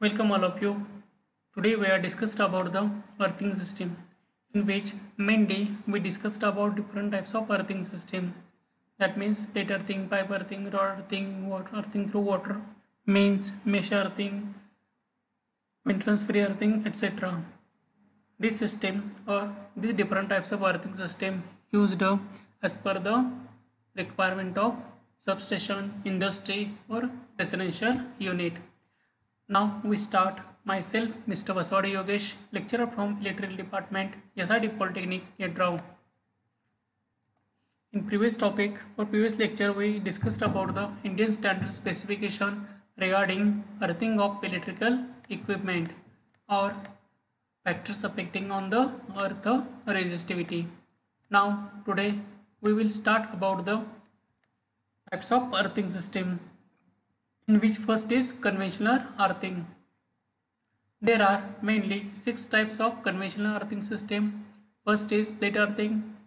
Welcome all of you. Today we are discussed about the earthing system, in which mainly we discussed about different types of earthing system. That means plate earthing, pipe earthing, rod earthing, water earthing through water, mains, mesh earthing, maintenance free earthing, etc. This system or these different types of earthing system used as per the requirement of substation, industry or residential unit. Now we start. Myself, Mr. Vaswadi Yogesh, lecturer from Electrical Department, SID Polytechnic, Yedrao. In previous topic or previous lecture, we discussed about the Indian standard specification regarding earthing of electrical equipment or factors affecting on the earth resistivity. Now today we will start about the types of earthing system, in which first is conventional earthing. There are mainly 6 types of conventional earthing system. First is plate earthing,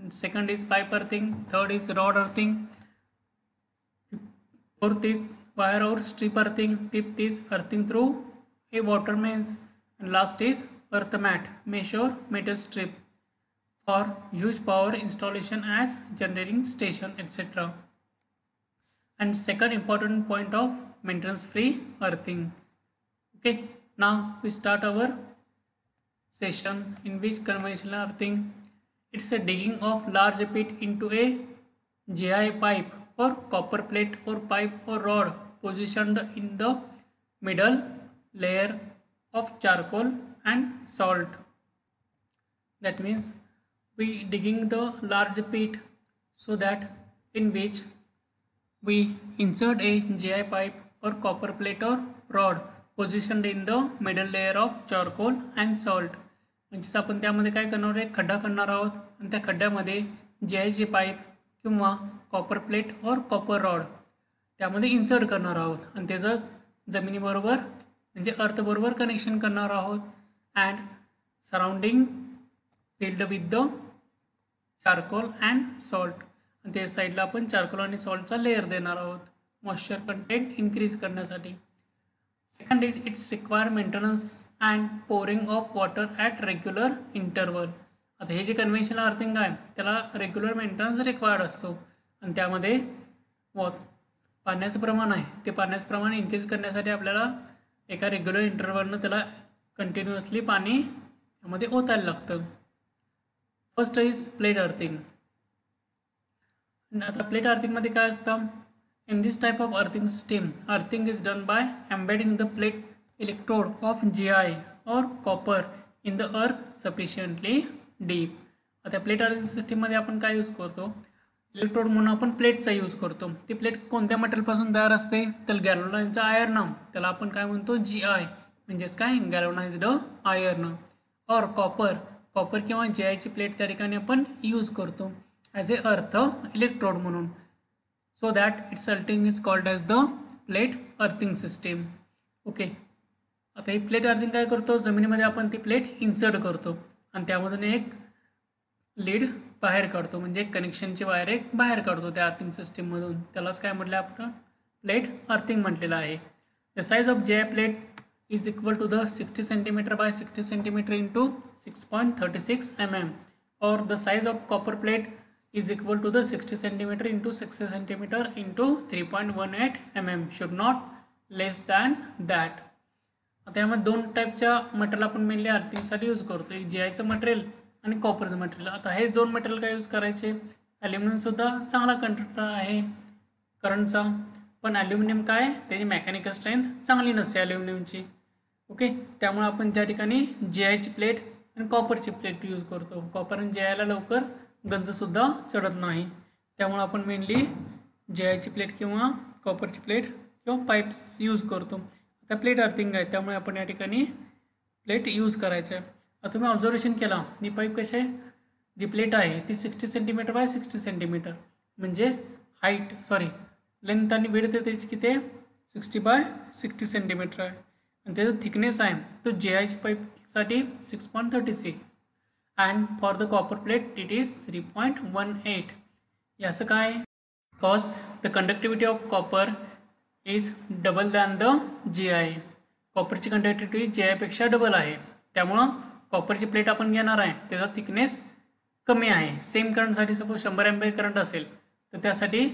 second is pipe earthing, third is rod earthing, fourth is wire or strip earthing, fifth is earthing through a water mains, and last is earth mat, mesh or metal strip for huge power installation as generating station, etc. And second important point of maintenance free earthing. Okay, now we start our session, in which conventional earthing, it's a digging of large pit into a GI pipe or copper plate or pipe or rod positioned in the middle layer of charcoal and salt. That means we digging the large pit so that in which we insert a GI pipe or copper plate or rod positioned in the middle layer of charcoal and salt. म्हणजेच आपण त्यामध्ये काय करणार आहे, खड्डा करणार आहोत आणि त्या खड्ड्यामध्ये GI पाईप किंवा कॉपर प्लेट और कॉपर रॉड त्यामध्ये इन्सर्ट करणार आहोत आणि त्याचं जमिनीबरोबर म्हणजे अर्थबरोबर कनेक्शन करणार आहोत and surrounding filled with the charcoal and salt. आणि त्या साईडला आपण चारकोल आणि सॉल्टचा लेअर देणार आहोत मॉइश्चर कंटेंट इन्क्रीज करण्यासाठी. Second is it's require maintenance and pouring of water at regular interval. आता हे जे कन्व्हेन्शनल अर्थिंग आहे त्याला रेग्युलर मेंटेनन्स रिक्वायर्ड असतो आणि त्यामध्ये पाण्याचं प्रमाण आहे ते पाण्याचं प्रमाण इन्क्रीज करण्यासाठी आपल्याला एका रेग्युलर इंटरवलनं त्याला कंटिन्युअसली पाणी त्यामध्ये ओतायला लागतं. First is plate earthing. आता प्लेट अर्थिंगमध्ये काय असतं, in this type of earthing system, earthing is done by embedding the plate electrode of GI or copper in the earth sufficiently deep. आता प्लेट अर्थिंग सिस्टीममध्ये आपण काय यूज करतो, electrode म्हणून आपण प्लेटचा यूज करतो. ती प्लेट कोणत्या मटेरियलपासून तयार असते, तर गॅल्वनाइज्ड आयर्न, त्याला आपण काय म्हणतो GI म्हणजेच काय गॅल्वनाइज्ड आयर्न, और कॉपर किंवा GIची प्लेट त्या ठिकाणी आपण यूज करतो ॲज ए अर्थ इलेक्ट्रोड म्हणून. So that its earthing is called as the plate earthing system. Okay, आता ही प्लेट अर्थिंग काय करतो, जमिनीमध्ये आपण ती प्लेट इन्सर्ट करतो आणि त्यामधून एक लीड बाहेर काढतो, म्हणजे कनेक्शनची वायर एक बाहेर काढतो त्या अर्थिंग सिस्टीममधून. त्यालाच काय म्हटलं आपण, प्लेट अर्थिंग म्हटलेलं आहे. The size of GI plate is equal to the 60 centimetre by 60 centimetre into 6.36 mm, और the size of copper plate is equal to the 60 centimeter into 60 centimeter into 3.18 mm, should not less than that. आता यामध्ये दोन टाईपच्या material आपण mainly अर्थिंगसाठी use करतो, एक GIचं material आणि कॉपरचं material. आता हेच दोन मटेरियल काय यूज करायचे, ॲल्युमिनियमसुद्धा चांगला कंडक्टर आहे करंटचा, पण ॲल्युमिनियम काय त्याची मेकॅनिकल स्ट्रेंथ चांगली नसते ॲल्युमिनियमची. ओके, त्यामुळे आपण ज्या ठिकाणी GIची प्लेट आणि कॉपरची प्लेट यूज करतो. कॉपर आणि GIला लवकर गंजसुद्धा चढत नाही, त्यामुळे आपण मेनली GIची प्लेट किंवा कॉपरची प्लेट किंवा पाईप्स यूज करतो. आता प्लेट अर्थिंग आहे त्यामुळे आपण या ठिकाणी प्लेट यूज करायचं आहे. आता तुम्ही ऑब्झर्वेशन केला, ही पाईप कशी आहे, जी प्लेट आहे ती 60 सेंटीमीटर बाय 60 सेंटीमीटर, म्हणजे लेंथ आणि विड्थ त्याची किती आहे, 60 बाय 60 सेंटीमीटर आहे आणि त्याचा थिकनेस आहे तो GIची पाईपसाठी 6.36 and for the copper plate it is 3.18. याचं काय, cause the conductivity of copper is double than the GI. कॉपरची कंडक्टिव्हिटी JI पेक्षा डबल आहे, त्यामुळं कॉपरची प्लेट आपण घेणार आहे त्याचा थिकनेस कमी आहे. सेम करंटसाठी सपोज 100 एम्पियर करंट असेल तर त्यासाठी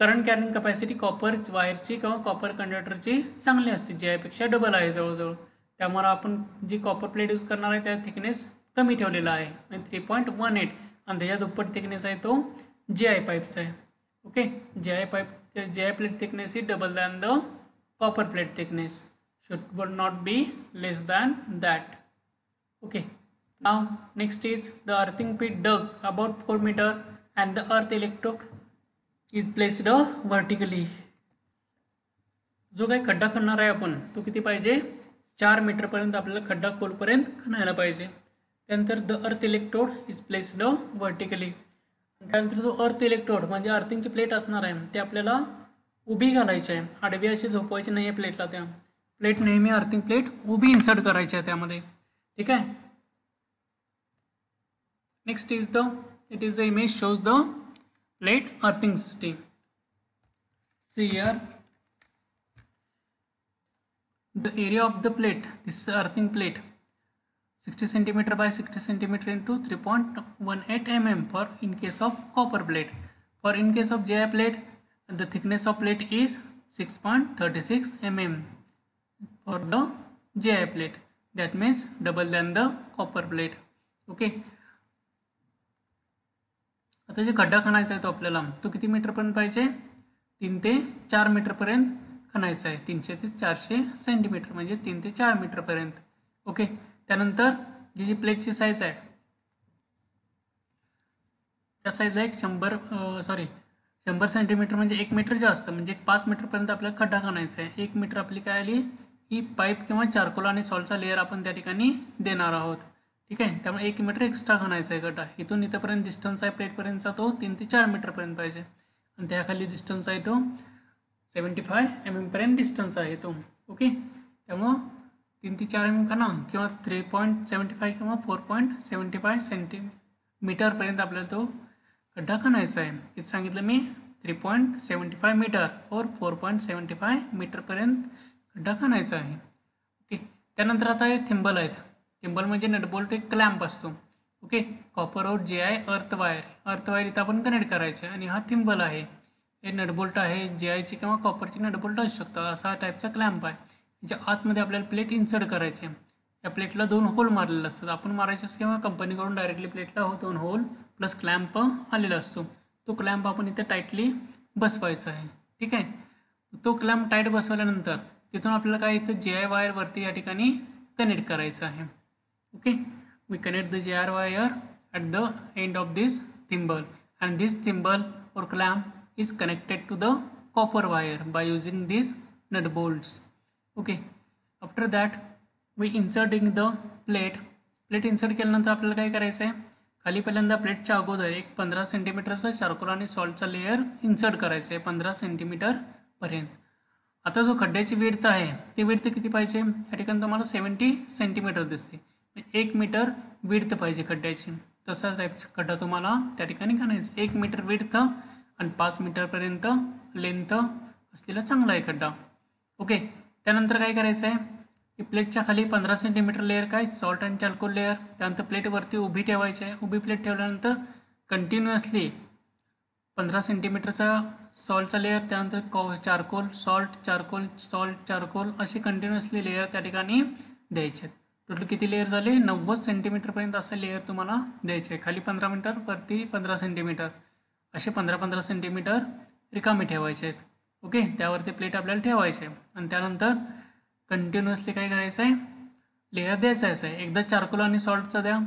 करंट कॅरिंग कपॅसिटी कॉपर वायरची किंवा कॉपर कंडक्टरची चांगली असते, JI पेक्षा डबल आहे जवळजवळ. त्यामुळे आपण जी कॉपर प्लेट यूज करणार आहे त्या थिकनेस कमी ठेवलेला आहे, म्हणजे 3.18 आणि त्याच्या दुप्पट थिकनेस आहे तो JI पाईपचा आहे. Okay, JI plate thickness is double than the copper plate thickness, should not be less than that. Okay, now next is the earthing pit dug about 4 meter and the earth electrode is placed vertically. जो काही खड्डा खणणार आहे आपण तो किती पाहिजे, 4 metre पर्यंत आपल्याला खड्डा खोलपर्यंत खणायला पाहिजे. त्यानंतर the earth electrode is placed vertically. त्यानंतर जो अर्थ इलेक्ट्रोड म्हणजे अर्थिंगची प्लेट असणार आहे ते आपल्याला उभी घालायची आहे, आडवी अशी झोपवायची नाही आहे प्लेटला. त्या प्लेट नेहमी अर्थिंग प्लेट उभी इन्सर्ट करायची आहे त्यामध्ये. ठीक आहे. Next is the image shows the plate earthing system. See here the area of the plate, this is earthing plate, 60 cm by 60 cm into 3.18 mm for in case of copper plate. For in case of JI plate, the thickness of plate is 6.36 mm for the JI plate. That means double than the copper plate. Okay. आता जे खड्डा खणायचा आहे तो आपल्याला तो किती metre पर्यंत पाहिजे, 3 ते 4 मीटर पर्यंत खणायचं आहे. 300 ते 400 सेंटीमीटर म्हणजे 3 ते 4 मीटर पर्यंत. ओके. त्यानंतर जी प्लेटची साईज आहे त्या साईजला एक 100 सेंटीमीटर म्हणजे 1 मीटर जास्त म्हणजे 5 मीटर पर्यंत आपल्याला खड्डा खणायचा आहे. 1 मीटर आपली काय आली, ही पाईप किंवा चारकोल आणि सॉल्टचा लेअर आपण त्या ठिकाणी देणार आहोत. ठीक आहे. त्यामुळे 1 मीटर एक्स्ट्रा खणायचा आहे खड्डा. इथून इथंपर्यंत डिस्टन्स आहे प्लेटपर्यंतचा तो 3 ते 4 मीटरपर्यंत पाहिजे आणि त्याखाली डिस्टन्स आहे तो 75 mm पर्यंत डिस्टन्स आहे तो. ओके. त्यामुळं 3 ते 4 mm खणा किंवा 3.75 किंवा 4.75 सेंटीमीटरपर्यंत आपल्याला तो खड्डा खणायचा आहे. इथं सांगितलं मी 3.75 मीटर और 4.75 मीटरपर्यंत खड्डा खणायचा आहे. ओके. त्यानंतर आता हे थिंबल आहेत. थिंबल म्हणजे नटबोल्ट एक क्लॅम्प असतो. ओके. कॉपर और JI अर्थ वायर इथं आपण कनेक्ट करायचे आणि हा थिंबल आहे. हे नटबोल्ट आहे, JIची किंवा कॉपरची नटबोल्ट असू शकतात. असा टाईपचा क्लॅम्प आहे. ज्या आतमध्ये आपल्याला प्लेट इन्सर्ट करायचे. या प्लेटला 2 होल मारलेले असतात. आपण मारायचे किंवा कंपनीकडून डायरेक्टली प्लेटला 2 होल प्लस क्लॅम्प आलेला असतो. तो क्लॅम्प आपण इथे टाईटली बसवायचा आहे. ठीक आहे. तो क्लॅम्प टाईट बसवल्यानंतर तिथून आपल्याला काय इथं JI वायर वरती या ठिकाणी कनेक्ट करायचं आहे. Okay. We connect the JI wire at the end of this thimble and this thimble और clamp is connected to the copper wire by using these nut bolts. Okay. After that we inserting the plate insert केल्यानंतर आपल्याला काय करायचं आहे, खाली पहिल्यांदा प्लेटच्या अगोदर एक 15 सेंटीमीटरचा चारकोल आणि सॉल्टचा लेअर इन्सर्ट करायचं आहे 15 सेंटीमीटर पर्यंत. आता जो खड्ड्याची विड्थ आहे ती विड्थ किती पाहिजे, या ठिकाणी तुम्हाला 70 सेंटीमीटर दिसते. 1 मीटर विड्थ पाहिजे खड्ड्याची. तसा टाईपचा खड्डा तुम्हाला त्या ठिकाणी खणायचा. 1 मीटर विड्थ आणि 5 मीटरपर्यंत लेंथ असलेला चांगला आहे खड्डा. ओके. त्यानंतर काय करायचं आहे, की प्लेटच्या खाली 15 सेंटीमीटर लेअर काय सॉल्ट अँड चारकोल लेअर. त्यानंतर प्लेटवरती उभी ठेवायची आहे. उभी प्लेट ठेवल्यानंतर कंटिन्युअसली 15 सेंटीमीटरचा सॉल्टचा लेअर, त्यानंतर चारकोल सॉल्ट चारकोल असे कंटिन्युअसली लेअर त्या ठिकाणी द्यायचे आहेत. टोटल किती लेअर झाले, 90 सेंटीमीटरपर्यंत असे लेअर तुम्हाला द्यायचे आहे. खाली 15 मीटर वरती 15 सेंटीमीटर असे 15-15 सेंटीमीटर रिकामे ठेवायचे आहेत. ओके. त्यावरती प्लेट आपल्याला ठेवायचे आहे आणि त्यानंतर कंटिन्युअसली काय करायचं आहे, लेअर द्यायचा आहे. एकदा चारकोल आणि सॉल्टचा द्या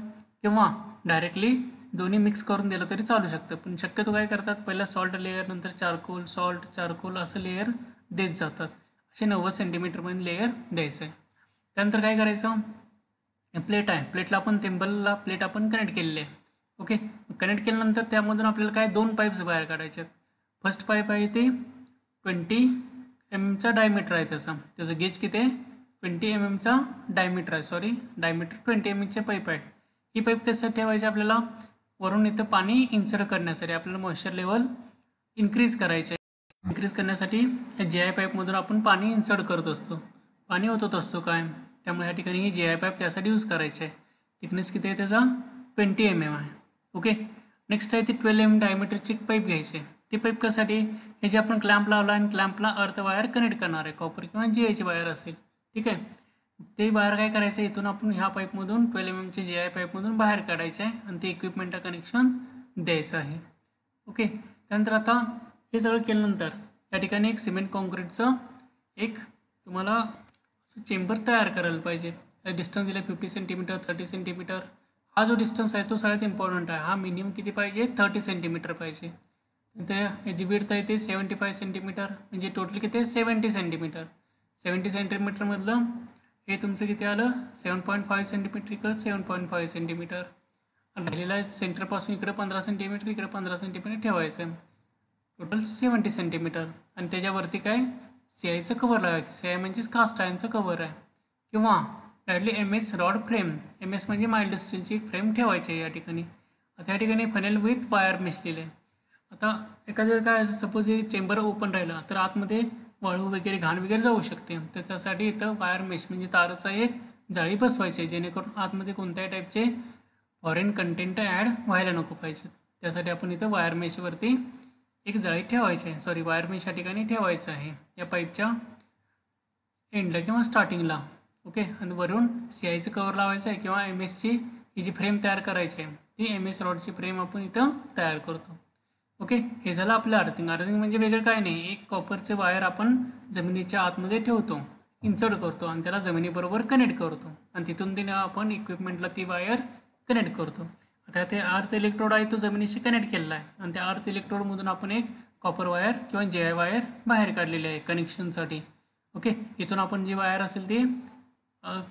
किंवा डायरेक्टली दोन्ही मिक्स करून दिलं तरी चालू शकतं. पण शक्यतो काय करतात, पहिला सॉल्ट लेअर नंतर चारकोल सॉल्ट चारकोल असं लेअर देत जातात. असे 90 सेंटीमीटरपर्यंत लेअर द्यायचं आहे. त्यानंतर काय करायचं, प्लेट आहे, प्लेटला आपण थिंबलला प्लेट आपण कनेक्ट केलेली आहे. ओके. कनेक्ट केल्यानंतर त्यामधून आपल्याला काय 2 पाईप्स बाहेर काढायचे आहेत. फर्स्ट पाईप आहे ते 20 mm डायमीटर आहे. त्याचं गेज किती आहे, 20 mm डायमीटर आहे. डायमीटर 20 mm पाईप आहे. ही पाईप कशासाठी ठेवायची, आपल्याला वरून इथं पाणी इन्सर्ट करण्यासाठी, आपल्याला मॉइश्चर लेवल इन्क्रीज करायचे. इन्क्रीज करण्यासाठी JI पाईपमधून आपण पाणी इन्सर्ट करत असतो. पाणी ओतत असतो काय, त्यामुळे या ठिकाणी ही GI पाईप त्यासाठी यूज करायची आहे. थिकनेस किती आहे त्याचा 20 mm आहे. ओके, नेक्स्ट आहे ती 12 mm डायमीटरची पाईप घ्यायची आहे. ती पाईप कशासाठी, हे जे आपण क्लॅम्प लावला आणि क्लॅम्पला अर्थ वायर कनेक्ट करणार आहे, कॉपर किंवा GI वायर असेल. ठीक आहे, ते वायर काय करायचं, इथून आपण ह्या पाईपमधून 12 mm ची GI पाईपमधून बाहेर काढायचे आहे आणि ते इक्विपमेंटला कनेक्शन द्यायचं आहे. ओके, त्यानंतर आता हे सगळं केल्यानंतर या ठिकाणी एक सिमेंट कॉन्क्रीटचं एक तुम्हाला चेंबर तयार करायला पाहिजे. डिस्टन्स दिला 50 सेंटीमीटर, 30 सेंटीमीटर. हा जो डिस्टन्स आहे तो सगळ्यात इम्पॉर्टंट आहे. हा मिनिमम किती पाहिजे, 30 सेंटीमीटर पाहिजे. नंतर याची विड्थ आहे ते 75 सेंटीमीटर, म्हणजे टोटल किती आहे 70 सेंटीमीटर. 70 सेंटीमीटरमधलं हे तुमचं किती आलं 7.5 सेंटीमीटर, इकडं 7.5 सेंटीमीटर. राहिलेला सेंटरपासून इकडे 15 सेंटीमीटर, इकडे 15 सेंटीमीटर ठेवायचं आहे. Total 70 centimetre. आणि त्याच्यावरती काय CIचं कवर लावायचं. CI म्हणजेच कास्ट आयर्नचं कवर आहे, किंवा directly MS rod frame, MS म्हणजे माइल्ड स्टीलची फ्रेम ठेवायची आहे या ठिकाणी. आता या ठिकाणी फनेल विथ वायर मेश लिहिलं आहे. आता एखाद्या वेळ काय सपोज हे चेंबर ओपन राहिला तर आतमध्ये वाळू वगैरे घाण वगैरे जाऊ शकते, तर त्यासाठी इथं वायर मेश म्हणजे ताराचा एक जाळी बसवायची आहे, जेणेकरून आतमध्ये कोणत्याही टाईपचे फॉरेन कंटेंट ॲड व्हायला नको पाहिजे. त्यासाठी आपण इथं वायर मेशवरती एक जाळी ठेवायची आहे, सॉरी वायर मेश या ठिकाणी ठेवायचं आहे या पाईपच्या एंडला किंवा स्टार्टिंगला. ओके, आणि वरून CIचं कवर लावायचं आहे, किंवा MSची ही जी फ्रेम तयार करायची आहे ती MS रॉडची फ्रेम आपण इथं तयार करतो. ओके, हे झालं आपलं अर्थिंग. अर्थिंग म्हणजे वेगळं काय नाही, एक कॉपरचे वायर आपण जमिनीच्या आतमध्ये ठेवतो, इन्सर्ट करतो आणि त्याला जमिनीबरोबर कनेक्ट करतो आणि तिथून तिने आपण इक्विपमेंटला ती वायर कनेक्ट करतो. आता ते अर्थ इलेक्ट्रोड आहे तो जमिनीशी कनेक्ट केलेला आहे आणि त्या अर्थ इलेक्ट्रोडमधून आपण एक कॉपर वायर किंवा GI वायर बाहेर काढलेली आहे कनेक्शनसाठी. ओके, इथून आपण जी वायर असेल ती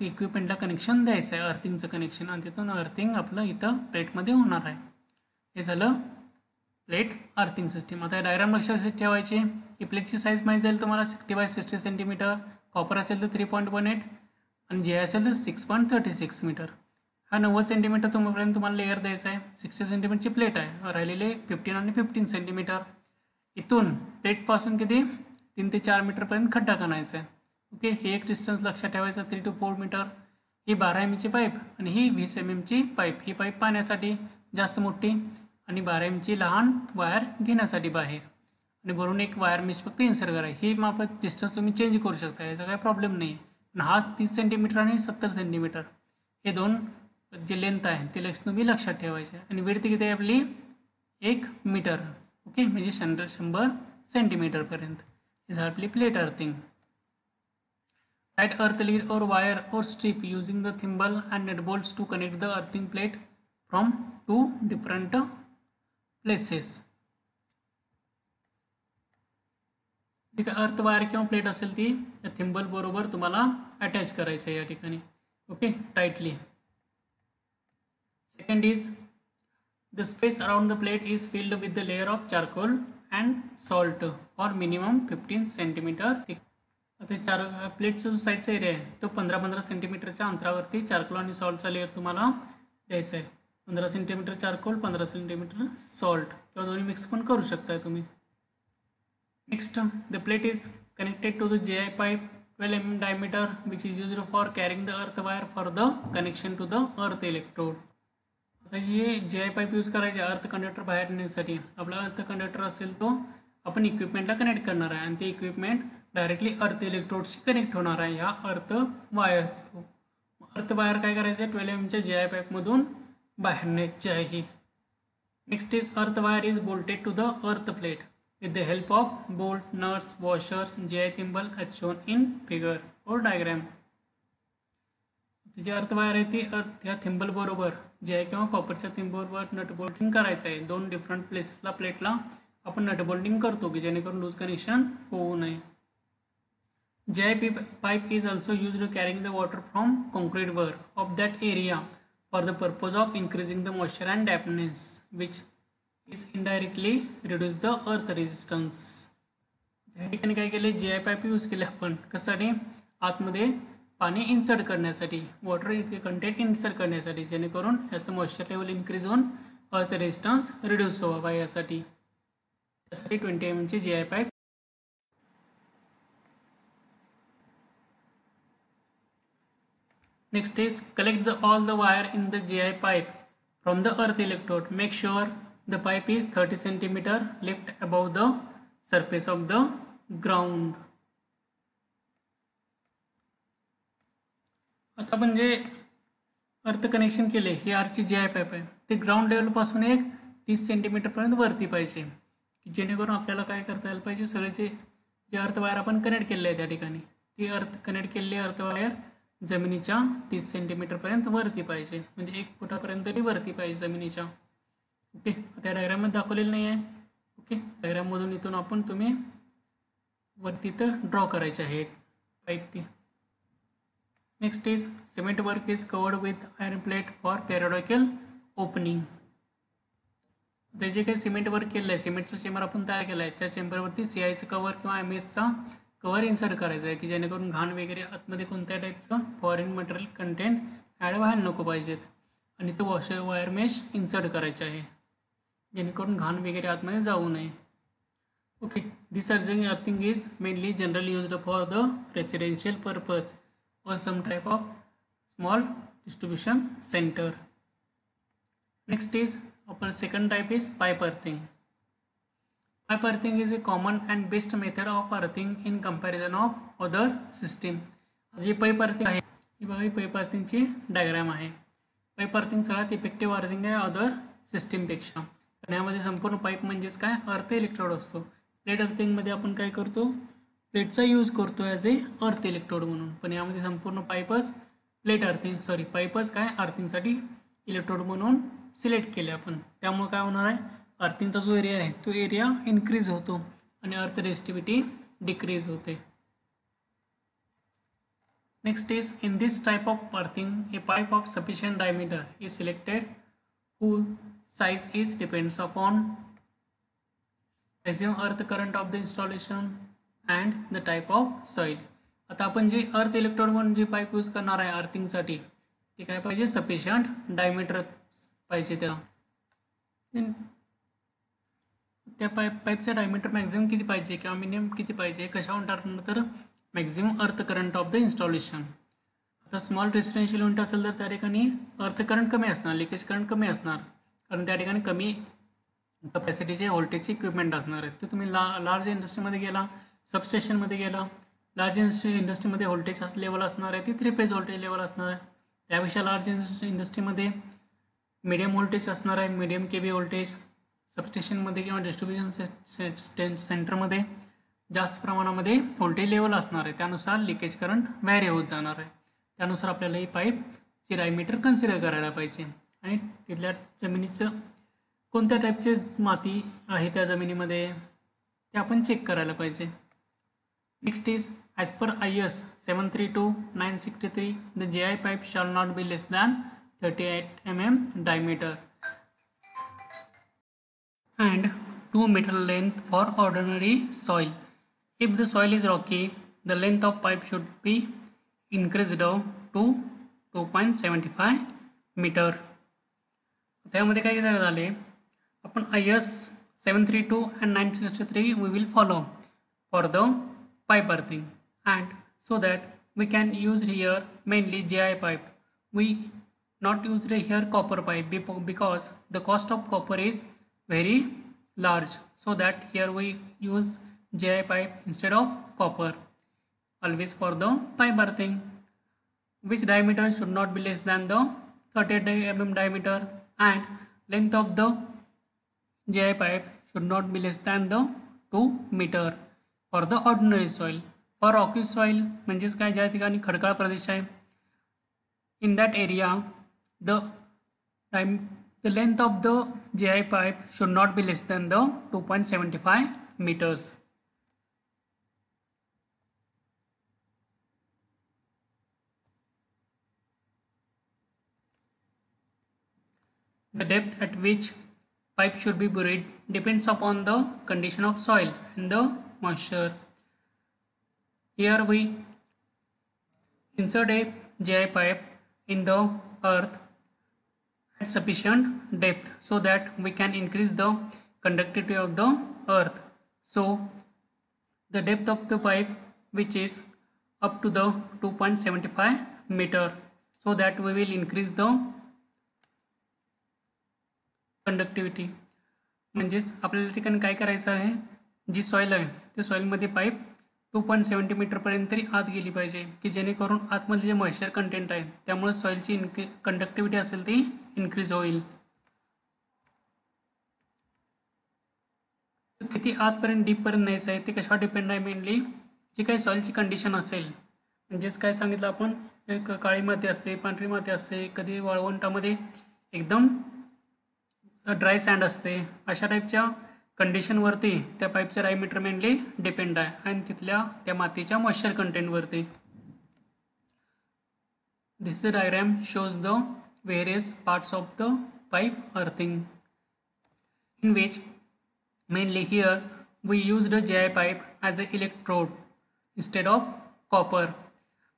इक्विपमेंटला कनेक्शन द्यायचं आहे, अर्थिंगचं कनेक्शन, आणि तिथून अर्थिंग आपलं इथं प्लेटमध्ये होणार आहे. हे झालं प्लेट अर्थिंग सिस्टीम. आता डायग्राम लक्षात ठेवायची. ही प्लेटची साईज माहीत जाईल तुम्हाला 60x60 सेंटीमीटर, कॉपर असेल तर 3.18 आणि GI असेल तर 6.36 मीटर. हा 90 सेंटीमीटर तुम्हापर्यंत तुम्हाला लेअर द्यायचा आहे. 60 सेंटीमीटरची प्लेट आहे, राहिलेले 15 आणि 15 सेंटीमीटर. इथून प्लेटपासून किती 3 ते 4 मीटरपर्यंत खड्डा खणायचा आहे. ओके, हे एक डिस्टन्स लक्षात ठेवायचं 3 to 4 मीटर. ही 12 mm ची पाईप आणि ही 20 mm ची पाईप. ही पाईप पाण्यासाठी जास्त मोठी आणि 12 mm ची लहान वायर घेण्यासाठी बाहेर, आणि वरून एक वायर मेश फक्त इन्सर्ट करायची. ही माप डिस्टन्स तुम्ही चेंज करू शकता, याचा काही प्रॉब्लेम नाही. पण हा 30 सेंटीमीटर आणि 70 सेंटीमीटर हे दोन जे लेंथ आहे ते तुम्ही लक्षात ठेवायचे. आणि विड्थ किती आहे आपली 1 मीटर. ओके, म्हणजे 100 सेंटीमीटरपर्यंत. हे झालं आपली plate earthing. Tight earth lead or wire or strip using the thimble and nut bolts to connect the earthing plate from two different places. ठीक आहे, अर्थ वायर किंवा प्लेट असेल ती या थिंबल बरोबर तुम्हाला अटॅच करायचं आहे या ठिकाणी. Okay, tightly. Second is the space around the plate is filled with the layer of charcoal and salt for minimum 15 centimetre thick. आता प्लेटचा जो साईडचा एरिया आहे तो 15-15 सेंटीमीटरच्या अंतरावरती चारकोल आणि सॉल्टचा लेअर तुम्हाला द्यायचा आहे. 15 सेंटीमीटर चारकोल, 15 सेंटीमीटर सॉल्ट, किंवा दोन्ही मिक्स पण करू शकताय तुम्ही. Next, the plate is connected to the GI pipe 12 mm diameter which is used for carrying the earth wire for the connection to the earth electrode. आता जे GI pipe use करायचे अर्थ कंडक्टर बाहेर नेण्यासाठी, आपला अर्थ कंडक्टर असेल तो आपण इक्विपमेंटला कनेक्ट करणार आहे आणि ते इक्विपमेंट डायरेक्टली अर्थ इलेक्ट्रोडशी कनेक्ट होणार आहे ह्या earth wire through. Earth wire काय करायचं आहे 12 mm च्या GI पाईपमधून बाहेर न्यायची आहे. Next is earth wire is bolted to the earth plate with the help of bolt, nuts, washers, GI thimble as shown in figure or diagram. जी earth wire आहे ती ह्या थिंबल बरोबर GI किंवा कॉपरच्या थिंबलवर नट बोल्टिंग करायचं आहे. दोन different प्लेसेसला प्लेटला आपण नट बोल्टिंग करतो की जेणेकरून लूज कनेक्शन होऊ नये. GI pipe is also used to carrying the water from concrete work of that area for the purpose of increasing the moisture and dampness which is indirectly reduce the earth resistance. या ठिकाणी काय केले GI pipe use केले आपण कशासाठी, आतमध्ये पाणी insert करण्यासाठी, वॉटर कंटेंट इन्सर्ट करण्यासाठी, जेणेकरून याचं मॉइश्चर लेवल इन्क्रीज होऊन अर्थ रेजिस्टन्स रिड्यूस व्हावा यासाठी. त्यासाठी 20 mm ची GI pipe. Next is collect all the wire in the GI pipe from the earth electrode. Make sure the pipe is 30 centimeter lift above the surface of the ground. आता आपण जे अर्थ connection केले, ही आरची GI pipe आहे, ते ground लेवलपासून एक 30 सेंटीमीटरपर्यंत वरती पाहिजे, की जेणेकरून आपल्याला काय करता यायला पाहिजे, सगळे जे अर्थ वायर आपण कनेक्ट केले आहे त्या ठिकाणी, ती कनेक्ट केलेली अर्थ वायर जमिनीच्या 30 सेंटीमीटरपर्यंत वरती पाहिजे, म्हणजे 1 फुटापर्यंत ती वरती पाहिजे जमिनीच्या. ओके, त्या डायग्राममध्ये दाखवलेलं नाही आहे. ओके, डायग्राममधून इथून आपण तुम्ही वरती तर ड्रॉ करायचे आहे पाईप ती. Next is cement work is covered with iron plate for periodical opening. ते जे काही सिमेंट वर्क केलं आहे, सिमेंटचा चेंबर आपण तयार केला आहे, त्या चेंबरवरती CIचं कवर किंवा MSचा कवर इन्सर्ट करायचं आहे, की जेणेकरून घाण वगैरे आतमध्ये कोणत्या टाईपचं फॉरेन मटेरियल कंटेंट ॲड व्हायला नको पाहिजेत. आणि तो वायर मेश इन्सर्ट करायचे आहे, जेणेकरून घाण वगैरे आतमध्ये जाऊ नये. Okay, this earthing is mainly generally used for the residential purpose or some type of small distribution center. Next is our second type is pipe earthing. Pipe earthing is a common and best method of earthing in comparison of other system. जी pipe earthing आहे, ही बघा, pipe अर्थिंगची diagram आहे. Pipe earthing सगळ्यात effective earthing आहे other सिस्टीमपेक्षा. आणि यामध्ये संपूर्ण पाईप म्हणजेच काय, अर्थ इलेक्ट्रोड असतो. प्लेट अर्थिंगमध्ये आपण काय करतो, प्लेटचा यूज करतो ॲज ए अर्थ इलेक्ट्रोड म्हणून, पण यामध्ये संपूर्ण पाईपच पाईपच काय अर्थिंगसाठी इलेक्ट्रोड म्हणून सिलेक्ट केले आपण. त्यामुळे काय होणार आहे, अर्थिंगचा जो एरिया आहे तो एरिया इन्क्रीज होतो आणि अर्थ रेसिस्टिव्हिटी डिक्रीज होते. Next is in this type of earthing A pipe of sufficient diameter is selected who size is depends upon maximum अर्थ current of the installation and the type of soil. आता आपण जे अर्थ electrode म्हणून जे pipe use करणार आहे अर्थिंगसाठी, ते काय पाहिजे, सफिशियंट डायमीटर पाहिजे. त्या पाईपचं डायमीटर मॅक्झिमम किती पाहिजे किंवा मिनिमम किती पाहिजे, कशावर ठरवणार, तर मॅक्झिमम अर्थ करंट ऑफ द इन्स्टॉलेशन. आता स्मॉल रेसिडेन्शियल युनिट असेल तर त्या ठिकाणी अर्थ करंट कमी असणार, लिकेज करंट कमी असणार, कारण त्या ठिकाणी कमी कपॅसिटीचे व्होल्टेजचे इक्विपमेंट असणार आहेत. तर तुम्ही लार्ज इंडस्ट्रीमध्ये गेला, सबस्टेशनमध्ये गेला, लार्ज इंडस्ट्रीमध्ये व्होल्टेज लेवल असणार आहे ती 3 फेज व्होल्टेज लेवल असणार आहे. त्यापेक्षा लार्ज इंडस्ट्रीमध्ये मीडियम व्होल्टेज असणार आहे, मीडियम KB व्होल्टेज. सबस्टेशनमध्ये किंवा डिस्ट्रीब्युशन सेंटरमध्ये जास्त प्रमाणामध्ये व्होल्टेज लेवल असणार आहे, त्यानुसार लिकेज करंट व्हॅरी होत जाणार आहे. त्यानुसार आपल्याला ही पाईपची डायमीटर कन्सिडर करायला पाहिजे आणि तिथल्या जमिनीचं कोणत्या टाईपचे माती आहे त्या जमिनीमध्ये ते आपण चेक करायला पाहिजे. Next is as per IS 732-963 the GI pipe shall not be less than 38 mm diameter and 2 meter length for ordinary soil. If the soil is rocky, the length of pipe should be increased to 2.75 meter. त्यामध्ये काय झाले, आपण IS 732 and 963 we will follow for the pipe earthing, and so that we can use here mainly GI pipe. We not use here copper pipe because the cost of copper is very large, so that here we use GI pipe instead of copper always for the pipe earthing, which diameter should not be less than the 38 mm diameter, and length of the GI pipe should not be less than the 2 meter for the ordinary soil. For rocky soil म्हणजेच काय, ज्या ठिकाणी खडकाळ प्रदेश आहे, in that area the length of the GI pipe should not be less than the 2.75 meters. The depth at which pipe should be buried depends upon the condition of soil and the moisture. Here we insert a GI pipe in the earth at sufficient depth so that we can increase the conductivity of the earth. So the depth of the pipe which is up to the 2.75 meter. so that we will increase the conductivity. म्हणजेच आपल्याला ठिकाणी काय करायचं आहे, जी soil आहे त्या सॉईलमध्ये pipe 2.7 सेंटीमीटरपर्यंत तरी आत गेली पाहिजे, की जेणेकरून आतमधले जे मॉइश्चर कंटेंट आहे त्यामुळे सॉईलची कंडक्टिव्हिटी असेल ती इन्क्रीज होईल. किती आतपर्यंत डीपपर्यंत न्यायचं आहे ते कशावर डिपेंड आहे, मेनली जी काही सॉईलची कंडिशन असेल. म्हणजेच काय सांगितलं आपण, एक काळी माती असते, पांढरी माती असते, कधी वाळवंटामध्ये एकदम ड्राय सँड असते, अशा टाईपच्या कंडिशनवरती त्या पाईपचं डायमीटर मेनली डिपेंड आहे आणि तिथल्या त्या मातीच्या मॉइश्चर कंटेंटवरती. This is diagram shows the various parts of the pipe earthing, in which mainly here we used a GI pipe as an electrode instead of copper.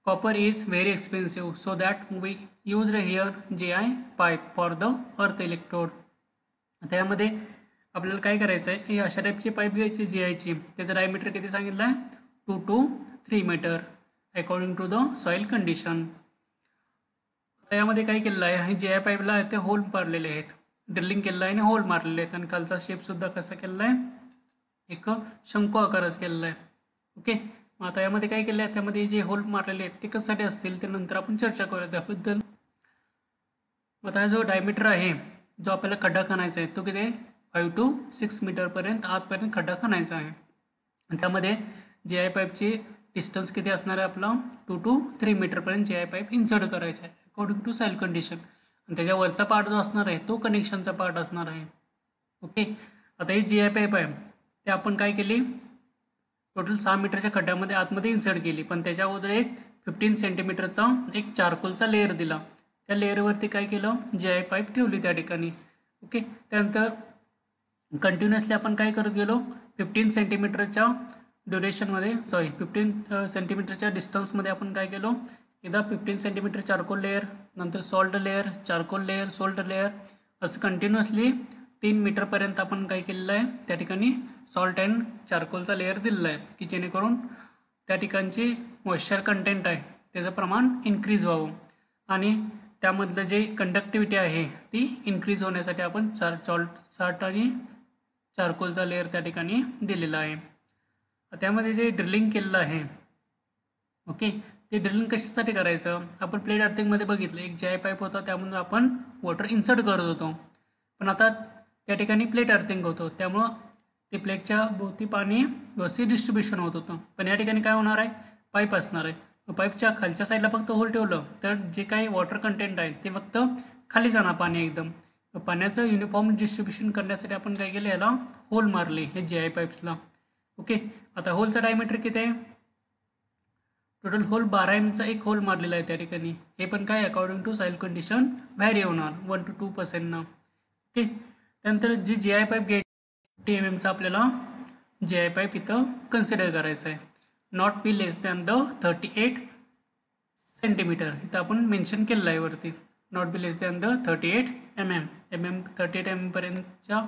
Copper is very expensive, so that we used here GI pipe for the earth electrode. त्यामध्ये आपल्याला काय करायचं आहे, हे अशा टाईपची pipe घ्यायची GIची, त्याचं डायमीटर किती सांगितलं आहे, 2 to 3 metre according to the soil condition. त्यामध्ये काय केलेलं आहे, हे GI पाईपला ते होल मारलेले आहेत, ड्रिलिंग केलेलं आहे आणि होल मारलेले आहेत आणि खालचा शेपसुद्धा कसा केलेला आहे, एक शंकू आकाराच केलेला आहे. ओके, मग आता यामध्ये काय केलं आहे, त्यामध्ये जे होल मारलेले आहेत ते कशासाठी असतील ते नंतर आपण चर्चा करूया त्याबद्दल. आता जो डायमीटर आहे जो आपल्याला खड्डा खणायचा आहे तो किती 5 to 6 मीटरपर्यंत आतपर्यंत खड्डा खणायचा आहे. आणि त्यामध्ये GI पाईपची डिस्टन्स किती असणार आहे, आपला 2 to 3 मीटरपर्यंत GI पाईप इन्सर्ट करायचा आहे अकॉर्डिंग टू सॉईल कंडिशन. आणि त्याच्यावरचा पार्ट जो असणार आहे तो कनेक्शनचा पार्ट असणार आहे. ओके, आता ही GI पाईप आहे ते आपण काय केली, टोटल 6 मीटरच्या खड्ड्यामध्ये आतमध्ये इन्सर्ट केली, पण त्याच्या अगोदर एक 15 सेंटीमीटरचा एक चारकोलचा लेअर दिला. त्या लेअरवरती काय केलं, GI पाईप ठेवली त्या ठिकाणी. ओके, त्यानंतर कंटिन्युअसली आपण काय करत गेलो, 15 सेंटीमीटरच्या ड्युरेशनमध्ये 15 सेंटीमीटरच्या डिस्टन्समध्ये आपण काय केलो, एकदा 15 सेंटीमीटर चारकोल लेअर, नंतर salt layer, charcoal layer, salt layer, असं कंटिन्युअसली 3 मीटरपर्यंत आपण काय केलेलं आहे, त्या ठिकाणी सॉल्ट अँड चारकोलचा लेअर दिलेला आहे, की जेणेकरून त्या ठिकाणची मॉइश्चर कंटेंट आहे त्याचं प्रमाण इन्क्रीज व्हावं आणि त्यामधलं जे कंडक्टिव्हिटी आहे ती इन्क्रीज होण्यासाठी आपण सॉल्ट आणि चारकोलचा लेअर त्या ठिकाणी दिलेला आहे. त्यामध्ये जे ड्रिलिंग केलेलं आहे, ओके, ते ड्रिलिंग कशासाठी करायचं, आपण प्लेट अर्थिंगमध्ये बघितलं एक GI पाईप होता त्यामधून आपण वॉटर इन्सर्ट करत होतो, पण आता त्या ठिकाणी प्लेट अर्थिंग होतो त्यामुळं ते प्लेटच्या भोवती पाणी व्यवस्थित डिस्ट्रीब्युशन होत होतं. पण या ठिकाणी काय होणार आहे, पाईप असणार आहे, पाईपच्या खालच्या साईडला फक्त होल ठेवलं तर जे काही वॉटर कंटेंट आहे ते फक्त खाली जाणार पाणी एकदम. पाण्याचं युनिफॉर्म डिस्ट्रीब्युशन करण्यासाठी आपण काय केलं, याला होल मारले हे GI पाईप्सला. ओके, आता होलचा डायमीटर किती आहे, टोटल होल 12 mm एक होल मारलेला आहे त्या ठिकाणी. हे पण काय according to soil condition vary होणार 1 to 2%. ओके, त्यानंतर जी GI पाईप घ्यायची 50 mm आपल्याला GI पाईप इथं कन्सिडर करायचं आहे, not be less than the 38 centimetre. इथं आपण मेन्शन केलेलं आहे वरती, not be less than the 38 mm 38 mm पर्यंतच्या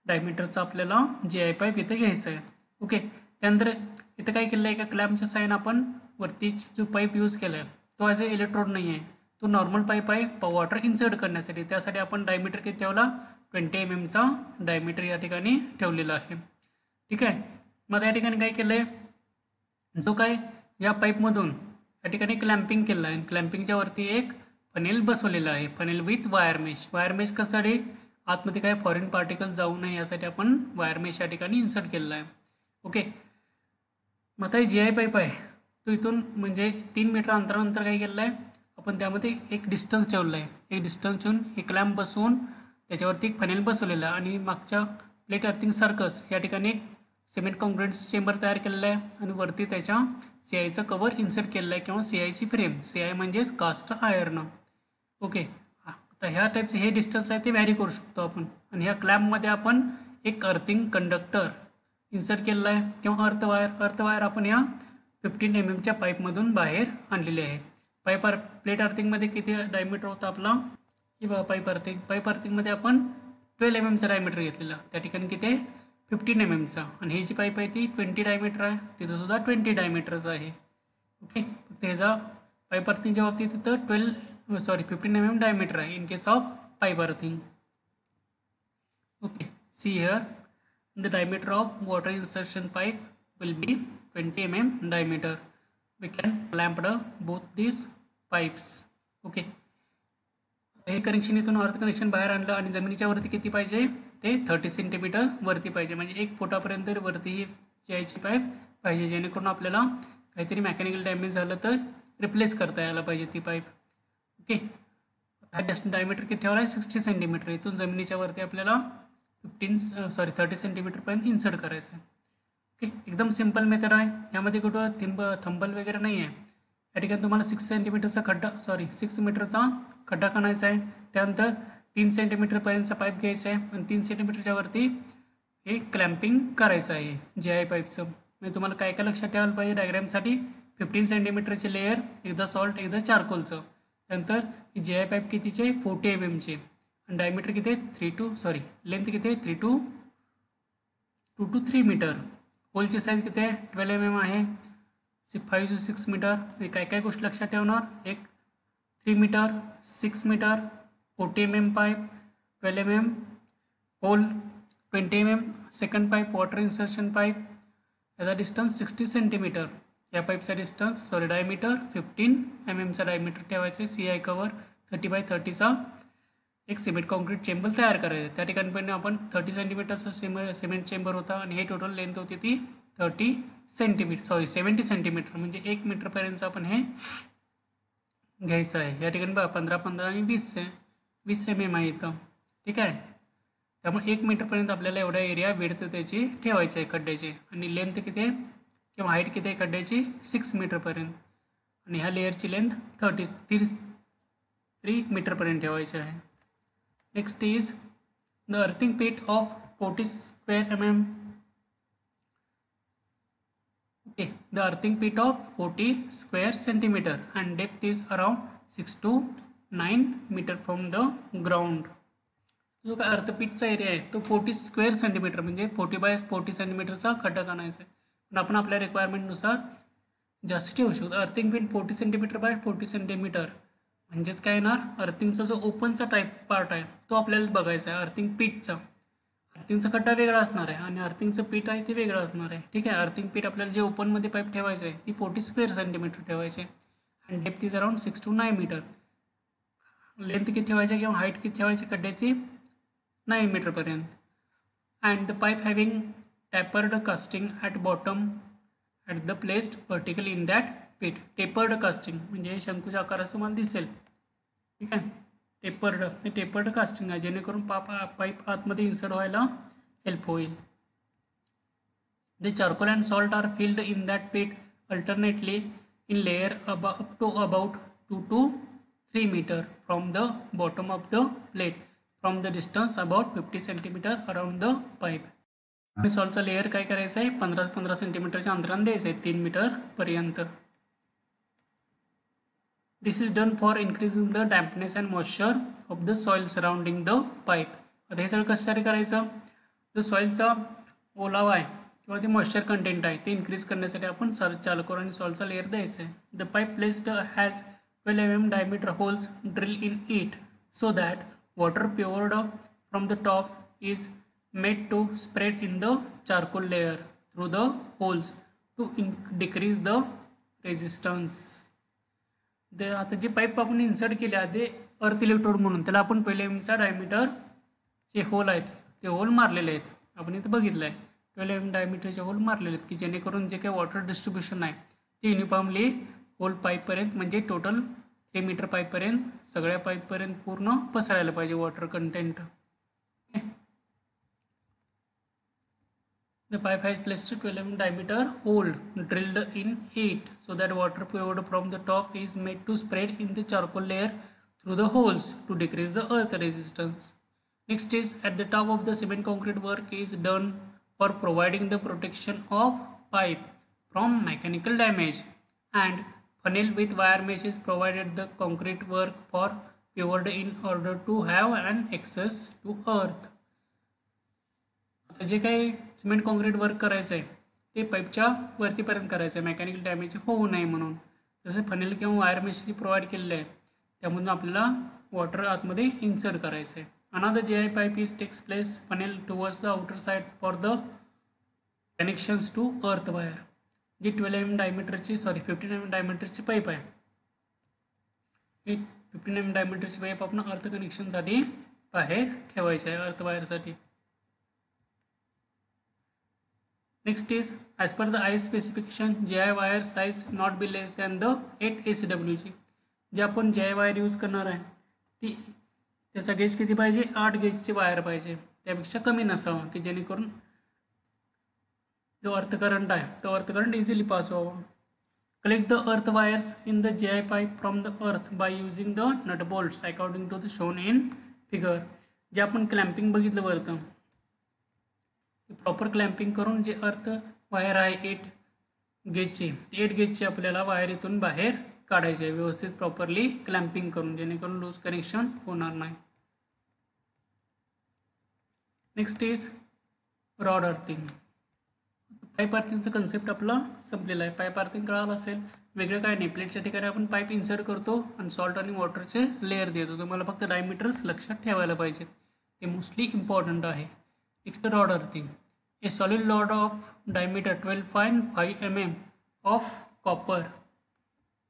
डायमीटरचा आपल्याला GI पाईप इथं घ्यायचं आहे. ओके, त्यानंतर इथं काय केलं आहे, एका क्लॅम्पच्या साईन आपण वरती जो पाईप यूज केला आहे तो ॲज अ इलेक्ट्रोड नाही आहे, तो नॉर्मल पाईप आहे वॉटर इन्सर्ट करण्यासाठी. त्यासाठी आपण डायमीटर किती ठेवला, 20 mm डायमीटर या ठिकाणी ठेवलेला आहे. ठीक आहे, मग या ठिकाणी काय केलं आहे, जो काय या पाईपमधून या ठिकाणी क्लॅम्पिंग केलं आहे, क्लॅम्पिंगच्या वरती एक फनेल बसवलेला आहे, funnel with wire mesh. Wire mesh कशासाठी, आतमध्ये काय फॉरेन पार्टिकल जाऊ नये यासाठी आपण वायर मेश या ठिकाणी इन्सर्ट केलेला आहे. ओके, मग आता GI पाईप आहे तो इथून म्हणजे 3 मीटर अंतरानंतर काय केलेलं आहे, आपण त्यामध्ये एक डिस्टन्स ठेवलं आहे, एक डिस्टन्स ठेवून एक क्लॅम्प बसवून त्याच्यावरती एक फनेल बसवलेला आहे आणि मागच्या प्लेट अर्थिंग सारखंच या ठिकाणी एक सिमेंट कॉन्क्रीटचं चेंबर तयार केलेलं आहे आणि वरती त्याच्या CIचं कवर इन्सर्ट केलेलं आहे किंवा CIची फ्रेम, CI म्हणजेच कास्ट आयर्न. ओके, आता ह्या टाईपचे हे डिस्टन्स आहे ते व्हॅरी करू शकतो आपण. आणि ह्या क्लॅम्पमध्ये आपण एक अर्थिंग कंडक्टर इन्सर्ट केलेला आहे किंवा अर्थ वायर आपण या 15 mm पाईपमधून बाहेर आणलेले आहे. प्लेट अर्थिंगमध्ये किती डायमीटर होता आपला, हे बघा पाईप अर्थिंगमध्ये आपण 12 mm डायमीटर घेतलेला, त्या ठिकाणी किती आहे 15 mm आणि ही जी पाईप आहे ती 20 डायमीटर आहे, तिथं सुद्धा 20 डायमीटरचं आहे. ओके, त्याचा पाईप अर्थिंगच्या बाबतीत तिथं 12 15 mm diameter आहे in case of pipe earthing. Okay, see here the diameter of water insertion pipe will be 20 mm diameter. We can clamp both these pipes. Okay, हे कनेक्शन इथून अर्थ कनेक्शन बाहेर आणलं आणि जमिनीच्या वरती किती पाहिजे ते 30 सेंटीमीटर वरती पाहिजे, म्हणजे 1 फुटापर्यंत वरती जायची पाईप पाहिजे, जेणेकरून आपल्याला काहीतरी मेकॅनिकल डॅमेज झालं तर रिप्लेस करता यायला पाहिजे ती पाईप. ओके, हा डायमीटर किती ठेवला आहे 60 सेंटीमीटर. इथून जमिनीच्या वरती आपल्याला 30 सेंटीमीटरपर्यंत इन्सर्ट करायचं आहे. ओके, एकदम सिम्पल मेथड आहे. यामध्ये कुठं थंबल वगैरे नाही आहे. या ठिकाणी तुम्हाला 6 मीटरचा खड्डा खणायचा आहे. त्यानंतर 3 सेंटीमीटरपर्यंतचा पाईप घ्यायचा आहे आणि 3 सेंटीमीटरच्या वरती हे क्लॅम्पिंग करायचं आहे GI पाईपचं. म्हणजे तुम्हाला काय काय लक्षात ठेवायला पाहिजे डायग्रामसाठी, 15 सेंटीमीटरचे लेअर, एकदा सॉल्ट एकदा चारकोलचं. त्यानंतर GI पाईप कितीचे 40 mm आणि डायमीटर किती आहे लेंथ किती आहे 2 to 3 मीटर. होलची साईज किती आहे 12 mm आहे. 5 to 6 मीटर. काय काय गोष्टी लक्षात ठेवणार, एक 3 मीटर, 6 मीटर, 40 mm पाईप, 12 mm होल, 20 mm second pipe water insertion pipe. याचा डिस्टन्स 60 सेंटीमीटर. या पाईपचा डिस्टन्स डायमीटर 15 mm डायमीटर ठेवायचे. CI कवर 30 by 30चा एक सिमेंट कॉन्क्रीट चेंबर तयार करायचं. त्या ठिकाणी पण आपण 30 सेंटीमीटरचा सिमेंट चेंबर होता आणि हे टोटल लेंथ होती ती 70 सेंटीमीटर, म्हणजे 1 मीटरपर्यंत आपण हे घ्यायचं आहे. या ठिकाणी बघा 15 आणि 20 mm आहे इथं. ठीक आहे, त्यामुळे 1 मीटरपर्यंत आपल्याला एवढा एरिया विड्थ त्याची ठेवायची आहे खड्ड्याची. आणि लेंथ किती आहे किंवा हाईट किती आहे खड्ड्याची 6 मीटरपर्यंत. आणि ह्या लेअरची लेंथ 33 मीटरपर्यंत ठेवायची आहे. नेक्स्ट इज द अर्थिंग पीट of 40 square mm. Okay, the earthing pit of 40 square centimeter and depth is around 6 to 9 meter from the ground. जो काय अर्थपीठचा एरिया आहे तो 40 स्क्वेअर सेंटीमीटर म्हणजे 40 by 40 सेंटीमीटरचा खड्डा काढायचा आहे. पण आपण आपल्या रिक्वायरमेंटनुसार जास्त ठेवू शकतो. अर्थिंग पीट 40 सेंटीमीटर बाय 40 सेंटीमीटर म्हणजेच काय येणार, अर्थिंगचा जो ओपनचा टाईप पार्ट आहे तो आपल्याला बघायचा आहे. अर्थिंग पीटचा, अर्थिंगचा खड्डा वेगळा असणार आहे आणि अर्थिंगचं पीठ आहे ते वेगळं असणार आहे. ठीक आहे, अर्थिंग पीठ आपल्याला जे ओपनमध्ये पाईप ठेवायचं आहे ती 40 स्क्वेअर सेंटीमीटर ठेवायचे आणि depth is around 6 to 9 metre. Length किती ठेवायची किंवा हाईट किती ठेवायची खड्ड्याची 9 मीटरपर्यंत. And the pipe having tapered casting at bottom at the placed vertical in that pit. Tapered casting म्हणजे शंकूच्या आकाराचं तुम्हाला दिसेल. ठीक आहे, टेपर्ड कास्टिंग आहे जेणेकरून पाईप आतमध्ये इन्सर्ट व्हायला हेल्प होईल. The charcoal and salt are filled in that pit alternately in layer up to about 2 to 3 metre from the bottom of the plate from the distance about 50 centimetre around the pipe. आणि सॉल्टचा layer काय करायचं आहे 15 सेंटीमीटरच्या अंतराने द्यायचं आहे 3 मीटरपर्यंत. This is done for increasing the dampness and moisture of the soil surrounding the pipe. आता हे सगळं कशासाठी करायचं, जो सॉईलचा ओलावा आहे किंवा ते मॉइश्चर कंटेंट आहे ते इन्क्रीज करण्यासाठी आपण चालकोर आणि सॉल्टचा लेअर द्यायचा आहे. The pipe placed has 12 mm diameter holes drill in it so that water poured from the top is made to spread in the charcoal layer through the holes to decrease the resistance. आता जे pipe आपण insert केले आहे ते अर्थ electrode म्हणून त्याला आपण 12 mm डायमीटर जे होल आहेत ते होल मारलेले आहेत. आपण इथं बघितलं आहे 12 mm डायमीटरचे होल मारलेले आहेत की जेणेकरून जे काही वॉटर डिस्ट्रीब्युशन आहे ते युनिफॉर्मली होल पाईपपर्यंत म्हणजे टोटल 3 मीटर पाईपपर्यंत सगळ्या पाईपपर्यंत पूर्ण पसरायला पाहिजे water content. The pipe has placed 12 mm diameter hole drilled in it so that water poured from the top is made to spread in the charcoal layer through the holes to decrease the earth resistance. Next is at the top of the cement concrete work is done for providing the protection of pipe from mechanical damage and funnel with wire mesh is provided the concrete work for poured in order to have an access to earth. आता जे काही cement concrete work करायचं आहे ते पाईपच्या वरतीपर्यंत करायचं आहे mechanical damage होऊ नये म्हणून. जसं फनेल किंवा वायर मेश प्रोव्हाइड केलेलं आहे त्यामधून आपल्याला वॉटर आतमध्ये इन्सर्ट करायचं आहे. Another GI pipe is takes place funnel towards the outer side for the connections to earth wire. जी 12 mm डायमीटरची 15 mm डायमीटरची पाईप आहे. ही 15 mm डायमीटरची पाईप आपण अर्थ कनेक्शनसाठी बाहेर ठेवायची आहे, अर्थ वायरसाठी. Next is as per the ice specification GI wire size not be less than the 8 ACWG. जे आपण GI वायर यूज करणार आहे ती त्याचा गेज किती पाहिजे, 8 गेजची वायर पाहिजे, त्यापेक्षा कमी नसावं, की जेणेकरून जो अर्थ करंट आहे तो अर्थ करंट इझिली पास व्हावा. Collect the earth wires in the GI pipe from the earth by using the nut bolts according to the shown in figure. जे आपण क्लॅम्पिंग बघितलं वरतं, प्रॉपर क्लॅम्पिंग करून जे अर्थ वायर आहे 8 गेजची, 8 गेजची आपल्याला वायर इथून बाहेर काढायचे आहे, व्यवस्थित प्रॉपरली क्लॅम्पिंग करून, जेणेकरून लूज कनेक्शन होणार नाही. Next is rod earthing. Pipe अर्थिंगचं कन्सेप्ट आपलं संपलेलं आहे. पाईप अर्थिंग कळालं असेल. वेगळं काय नाही, प्लेटच्या ठिकाणी आपण पाईप इन्सर्ट करतो आणि सॉल्ट आणि वॉटरचे लेअर देतो. तुम्हाला फक्त डायमीटर्स लक्षात ठेवायला पाहिजेत, ते मोस्टली इम्पॉर्टंट आहे. Next rod earthing. A solid rod of diameter 12.5 mm of copper.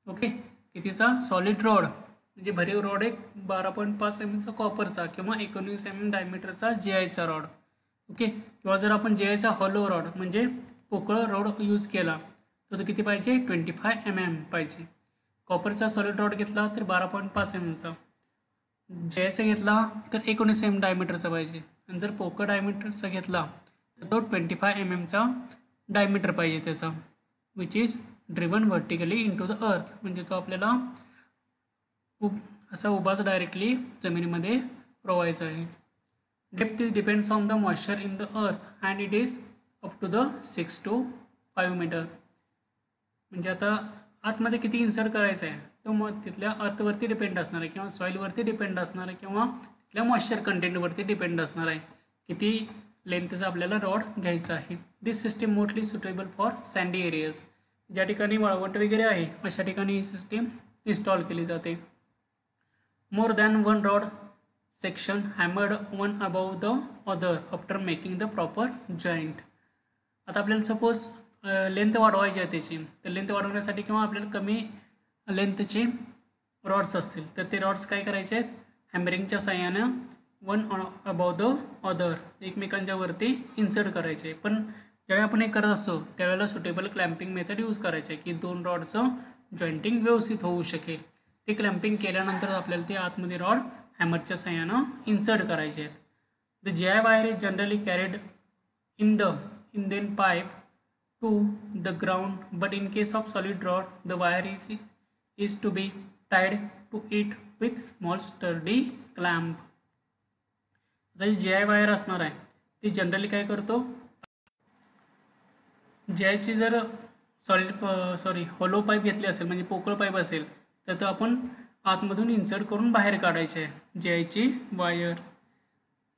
Okay, कितीचा सॉलिड रॉड म्हणजे भरीव रॉड एक 12.5 mm कॉपरचा किंवा 19 mm डायमीटरचा GIचा रॉड. ओके, किंवा जर आपण GIचा हॉलो रॉड म्हणजे पोकळ रॉड यूज केला तर तो किती पाहिजे, 25 mm पाहिजे. कॉपरचा सॉलिड रॉड घेतला तर 12.5 mmचा. GIचा घेतला तर 19 mm डायमीटरचा पाहिजे. आणि जर पोकळ डायमीटरचा घेतला तर तो 25 mmचा डायमीटर पाहिजे त्याचा, which is driven vertically into the earth. म्हणजे तो आपल्याला असा उभाच डायरेक्टली जमिनीमध्ये रोवायचा आहे. Depth is depends on the moisture in the earth and it is up to the 6 to 5 metre. म्हणजे आता आतमध्ये किती इन्सर्ट करायचं आहे तो मग तिथल्या अर्थवरती डिपेंड असणार आहे, किंवा सॉईलवरती डिपेंड असणार आहे, किंवा तिथल्या मॉइश्चर कंटेंटवरती डिपेंड असणार आहे किती लेंथचा आपल्याला रॉड घ्यायचा आहे. This system mostly suitable for sandy areas. ज्या ठिकाणी वाळवंट वगैरे आहे अशा ठिकाणी ही सिस्टीम इन्स्टॉल केली जाते. More than one rod section hammered one above the other after making the proper joint. आता आपल्याला सपोज लेंथ वाढवायची आहे त्याची, तर लेंथ वाढवण्यासाठी किंवा आपल्याला कमी लेंथचे रॉड्स असतील तर ते रॉड्स काय करायचे आहेत, हॅमरिंगच्या साह्यानं वन अबाव द अदर एकमेकांच्या वरती इन्सर्ट करायचे. पण ज्यावेळी आपण हे करत असतो त्यावेळेला सुटेबल क्लॅम्पिंग मेथड यूज करायचे की 2 रॉडचं जॉईंटिंग व्यवस्थित होऊ शकेल. ते क्लॅम्पिंग केल्यानंतर आपल्याला ते आतमध्ये रॉड हॅमरच्या साह्यानं इन्सर्ट करायचे आहेत. The GI wire is generally carried in then pipe to the ground, but in case of solid rod the wire is to be tied to it with small sturdy clamp. आता G GI wire असणार आहे ती generally काय करतो, GIची जर hollow pipe घेतली असेल म्हणजे पोकळ पाईप असेल तर तो आपण आतमधून इन्सर्ट करून बाहेर काढायचे आहे GIची wire.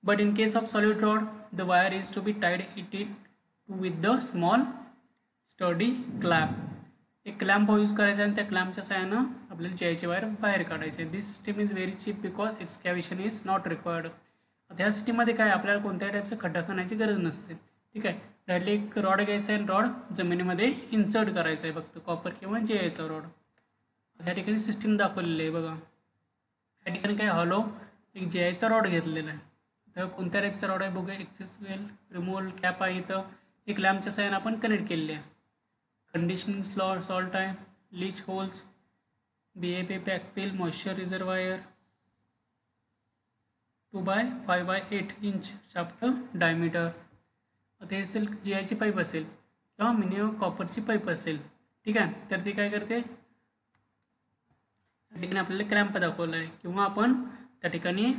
But in case of solid rod the wire is to be tied it with the small sturdy clamp. एक क्लॅम्प यूज करायचा आणि त्या क्लॅम्पच्या साह्यानं आपल्याला GIची वायर बाहेर काढायचे. This system is very cheap because excavation is not required. आता ह्या सिस्टीममध्ये काय आपल्याला कोणत्याही टाईपचं खड्डा खणायची गरज नसते. ठीक आहे, डायरेक्टली एक रॉड घ्यायचा आहे आणि रॉड जमिनीमध्ये इन्सर्ट करायचं आहे फक्त, कॉपर किंवा GIचा रॉड. ह्या ठिकाणी सिस्टीम दाखवलेली आहे बघा. ह्या ठिकाणी काय हॉलो एक GIचा रॉड घेतलेला आहे. तर कोणत्या टाईपचा रॉड आहे बघूया. एक्सेस वेल रिमूव्हल कॅप आहे, इथं एक लॅम्पच्या साह्यानं आपण कनेक्ट केलेले आहे. कंडिशनिंग सॉल्ट आहे, leach holes, BAP backfill, moisture reservoir, 2x5x8 inch shaft diameter. आता हे असेल GIची पाईप असेल किंवा मिनिमम कॉपरची पाईप असेल. ठीक आहे, तर ती काय करते, त्या ठिकाणी आपल्याला क्रॅम्प दाखवला आहे किंवा आपण त्या ठिकाणी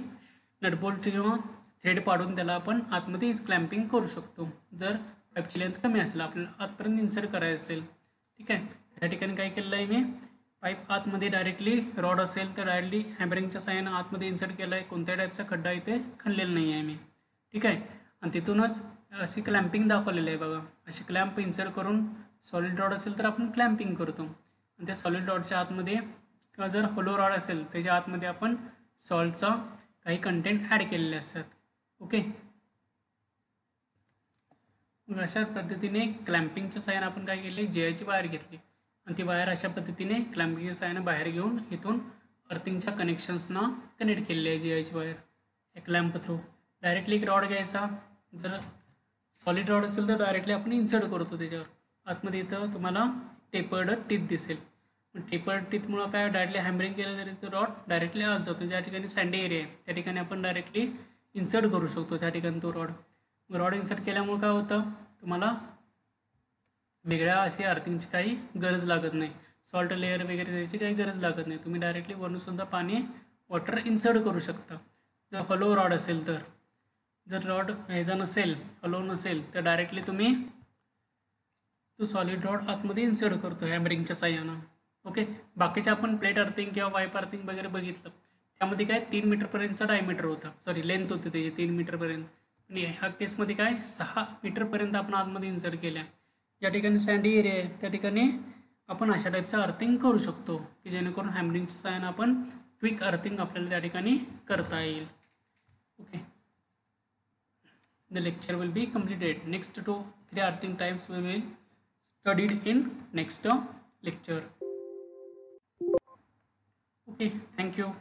नटबोल्ट किंवा थ्रेड पाडून त्याला आपण आतमध्ये क्लॅम्पिंग करू शकतो जर पाईपची लेंथ कमी असेल, आपल्याला आतपर्यंत इन्सर्ट करायचं असेल. ठीक आहे, त्या ठिकाणी काय केलेलं आहे मी, पाईप आतमध्ये डायरेक्टली रॉड असेल तर डायरेक्टली हॅमरिंगच्या साह्यानं आतमध्ये इन्सर्ट केलं आहे. कोणत्याही टाईपचा खड्डा इथे खणलेला नाही आहे मी. ठीक आहे, आणि तिथूनच अशी क्लॅम्पिंग दाखवलेलं आहे बघा. अशी क्लॅम्प इन्सर्ट करून सॉलिड रॉड असेल तर आपण क्लॅम्पिंग करतो आणि त्या सॉलिड रॉडच्या आतमध्ये किंवा जर होलो रॉड असेल त्याच्या आतमध्ये आपण सॉल्टचा काही कंटेंट ॲड केलेले असतात. ओके, मग अशा पद्धतीने क्लॅम्पिंगच्या साहाय्याने आपण काय केले, JIची वायर घेतली आणि ती वायर अशा पद्धतीने क्लॅम्पिंगच्या साहाय्याने बाहेर घेऊन इथून अर्थिंगच्या कनेक्शन्सना कनेक्ट केलेली आहे JIची वायर या क्लॅम्प थ्रू. डायरेक्टली एक रॉड घ्यायचा, जर सॉलिड रॉड असेल तर डायरेक्टली आपण इन्सर्ट करतो त्याच्यावर. आतमध्ये इथं तुम्हाला टेपर्ड टीथ दिसेल. टेपर्ड टीथमुळं काय डायरेक्टली हॅमरिंग केलं तरी तो रॉड डायरेक्टली आत जातो. ज्या ठिकाणी सँडी एरिया आहे त्या ठिकाणी आपण डायरेक्टली इन्सर्ट करू शकतो त्या ठिकाणी तो रॉड इन्सर्ट केल्यामुळे काय होतं, तुम्हाला वेगळ्या अशी अर्थिंगची काही गरज लागत नाही. सॉल्ट लेअर वगैरे त्याची काही गरज लागत नाही. तुम्ही डायरेक्टली वरूनसुद्धा वॉटर इन्सर्ट करू शकता. जर हॉलो रॉड असेल तर, जर रॉड ह्याचा नसेल, हॉलो नसेल तर डायरेक्टली तुम्ही तो सॉलिड रॉड आतमध्ये इन्सर्ट करतो हॅमरिंगच्या साह्यानं. ओके, बाकीचे आपण प्लेट अर्थिंग किंवा वाईप अर्थिंग वगैरे बघितलं, त्यामध्ये काय 3 मीटरपर्यंतचा डायमीटर होता, सॉरी लेंथ होती त्याची 3 मीटरपर्यंत. आणि ह्या केसमध्ये काय 6 मीटरपर्यंत आपण आतमध्ये इन्सर्ट केल्या. ज्या ठिकाणी सँडी एरिया आहे त्या ठिकाणी आपण अशा टाईपचं अर्थिंग करू शकतो की जेणेकरून हॅमरिंगच्या साहाय्यानं आपण क्विक अर्थिंग आपल्याला त्या ठिकाणी करता येईल. Okay, the lecture will be completed. Next 2-3 earthing types we will studied in next lecture. Okay, thank you.